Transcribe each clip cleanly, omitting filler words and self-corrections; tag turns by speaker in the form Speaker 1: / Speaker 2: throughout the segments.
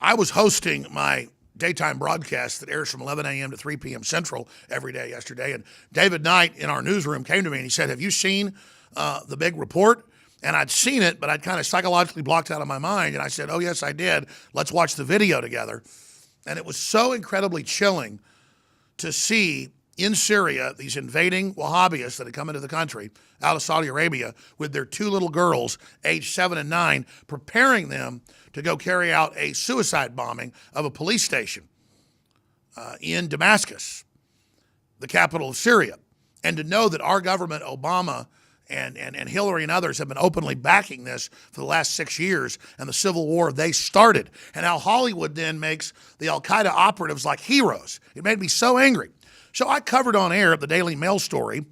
Speaker 1: I was hosting my daytime broadcast that airs from 11 a.m. to 3 p.m. Central every day yesterday, and David Knight in our newsroom came to me and he said, have you seen the big report? And I'd seen it, but I'd kind of psychologically blocked out of my mind, and I said, oh, yes, I did. Let's watch the video together. And it was so incredibly chilling to see in Syria these invading Wahhabis that had come into the country out of Saudi Arabia with their two little girls, aged 7 and 9, preparing them to go carry out a suicide bombing of a police station in Damascus, the capital of Syria. And to know that our government, Obama, and Hillary and others have been openly backing this for the last 6 years and the civil war they started, and how Hollywood then makes the Al-Qaeda operatives like heroes. It made me so angry. So I covered on air at the Daily Mail story,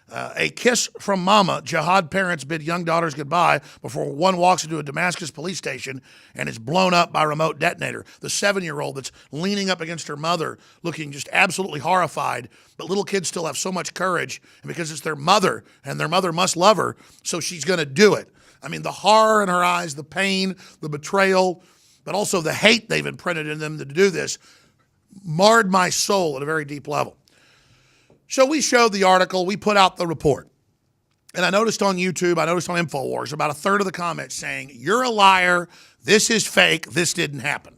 Speaker 1: a kiss from mama, jihad parents bid young daughters goodbye before one walks into a Damascus police station and is blown up by a remote detonator. The 7-year-old that's leaning up against her mother, looking just absolutely horrified, but little kids still have so much courage, and because it's their mother, and their mother must love her, so she's going to do it. I mean, the horror in her eyes, the pain, the betrayal, but also the hate they've imprinted in them to do this marred my soul at a very deep level. So we showed the article, we put out the report. And I noticed on YouTube, I noticed on InfoWars, about a third of the comments saying, you're a liar, this is fake, this didn't happen.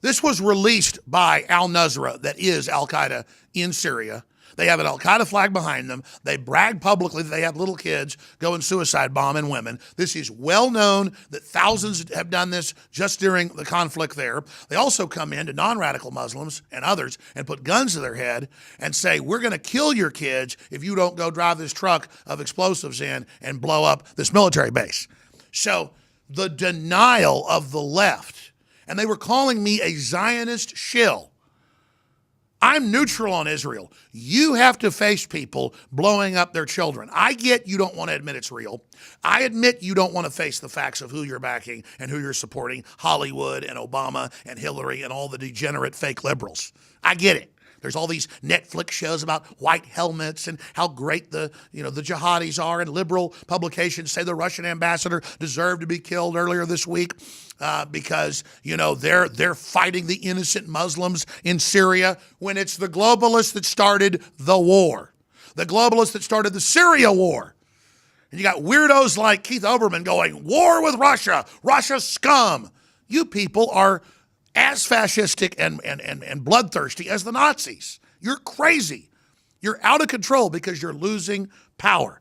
Speaker 1: This was released by al-Nusra, that is Al-Qaeda in Syria. They have an Al-Qaeda flag behind them. They brag publicly that they have little kids go and suicide bomb and women. This is well known that thousands have done this just during the conflict there. They also come in to non-radical Muslims and others and put guns to their head and say, we're going to kill your kids if you don't go drive this truck of explosives in and blow up this military base. So the denial of the left, and they were calling me a Zionist shill. I'm neutral on Israel. You have to face people blowing up their children. I get you don't want to admit it's real. I admit you don't want to face the facts of who you're backing and who you're supporting, Hollywood and Obama and Hillary and all the degenerate fake liberals. I get it. There's all these Netflix shows about white helmets and how great the jihadis are, and liberal publications say the Russian ambassador deserved to be killed earlier this week because they're fighting the innocent Muslims in Syria when it's the globalists that started the war, the globalists that started the Syria war. And you got weirdos like Keith Olbermann going, war with Russia, Russia's scum. You people are as fascistic and bloodthirsty as the Nazis. You're crazy. You're out of control because you're losing power.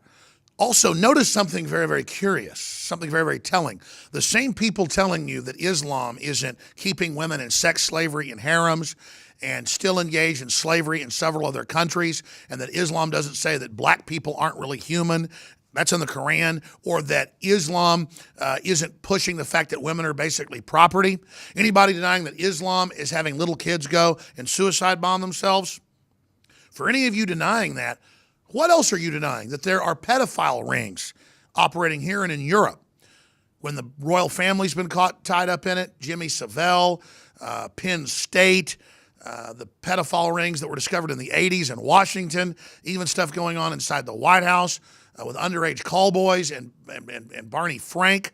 Speaker 1: Also, notice something very, very curious, something very, very telling. The same people telling you that Islam isn't keeping women in sex slavery and harems and still engaged in slavery in several other countries, and that Islam doesn't say that black people aren't really human, that's in the Quran, or that Islam isn't pushing the fact that women are basically property. Anybody denying that Islam is having little kids go and suicide bomb themselves? For any of you denying that, what else are you denying? That there are pedophile rings operating here and in Europe. When the royal family's been caught tied up in it, Jimmy Savile, Penn State, the pedophile rings that were discovered in the 80s in Washington, even stuff going on inside the White House, with underage callboys and Barney Frank.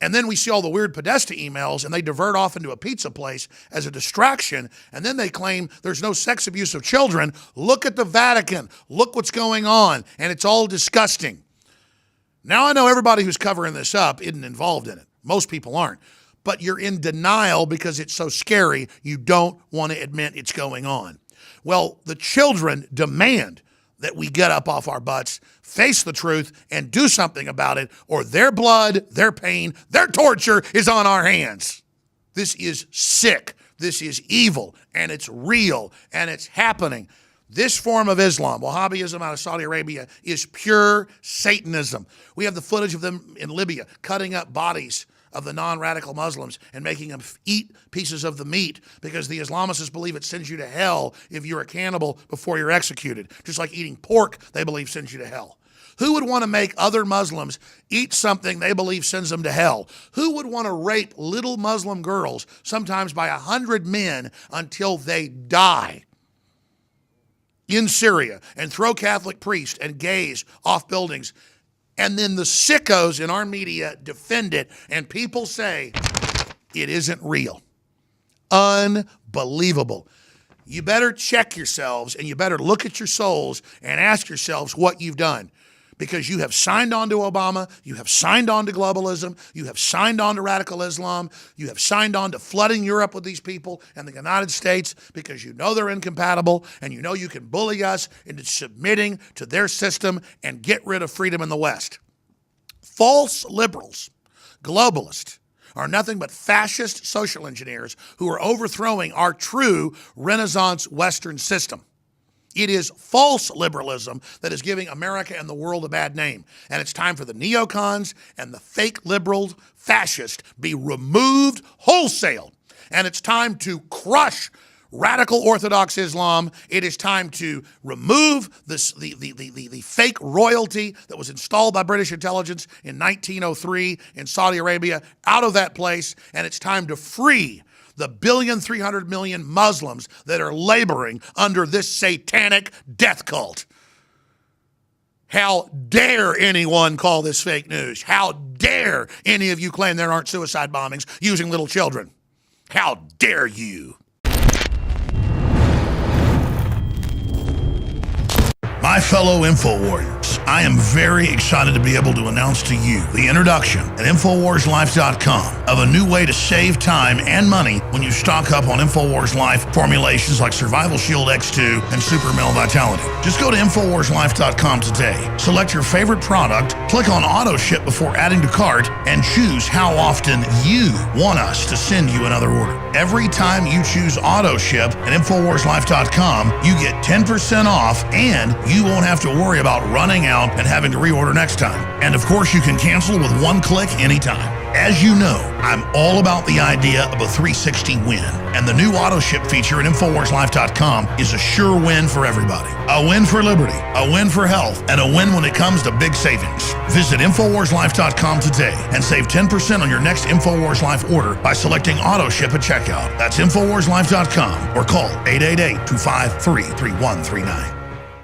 Speaker 1: And then we see all the weird Podesta emails, and they divert off into a pizza place as a distraction, and then they claim there's no sex abuse of children. Look at the Vatican. Look what's going on, and it's all disgusting. Now I know everybody who's covering this up isn't involved in it. Most people aren't. But you're in denial because it's so scary, you don't want to admit it's going on. Well, the children demand that we get up off our butts, face the truth, and do something about it, or their blood, their pain, their torture is on our hands. This is sick. This is evil, and it's real, and it's happening. This form of Islam, Wahhabism out of Saudi Arabia, is pure Satanism. We have the footage of them in Libya cutting up bodies of the non-radical Muslims and making them eat pieces of the meat because the Islamists believe it sends you to hell if you're a cannibal before you're executed. Just like eating pork, they believe sends you to hell. Who would want to make other Muslims eat something they believe sends them to hell? Who would want to rape little Muslim girls, sometimes by 100 men, until they die in Syria, and throw Catholic priests and gays off buildings And then the sickos in our media defend it, and people say it isn't real. Unbelievable. You better check yourselves, and you better look at your souls and ask yourselves what you've done. Because you have signed on to Obama, you have signed on to globalism, you have signed on to radical Islam, you have signed on to flooding Europe with these people and the United States because you know they're incompatible and you know you can bully us into submitting to their system and get rid of freedom in the West. False liberals, globalists, are nothing but fascist social engineers who are overthrowing our true Renaissance Western system. It is false liberalism that is giving America and the world a bad name. And it's time for the neocons and the fake liberals, fascists, be removed wholesale. And it's time to crush radical Orthodox Islam. It is time to remove the fake royalty that was installed by British intelligence in 1903 in Saudi Arabia out of that place. And it's time to free the 1,300,000,000 Muslims that are laboring under this satanic death cult. How dare anyone call this fake news? How dare any of you claim there aren't suicide bombings using little children? How dare you? My fellow Info Warriors, I am very excited to be able to announce to you the introduction at InfoWarsLife.com of a new way to save time and money when you stock up on InfoWars Life formulations like Survival Shield X2 and Super Male Vitality. Just go to InfoWarsLife.com today, select your favorite product, click on Auto Ship before adding to cart, and choose how often you want us to send you another order. Every time you choose Auto Ship at InfoWarsLife.com, you get 10% off and you won't have to worry about running out and having to reorder next time. And of course, you can cancel with one click anytime. As you know, I'm all about the idea of a 360 win, and the new auto ship feature at InfoWarsLife.com is a sure win for everybody. A win for liberty, a win for health, and a win when it comes to big savings. Visit InfoWarsLife.com today and save 10% on your next InfoWars Life order by selecting auto ship at checkout. That's InfoWarsLife.com or call 888-253-3139.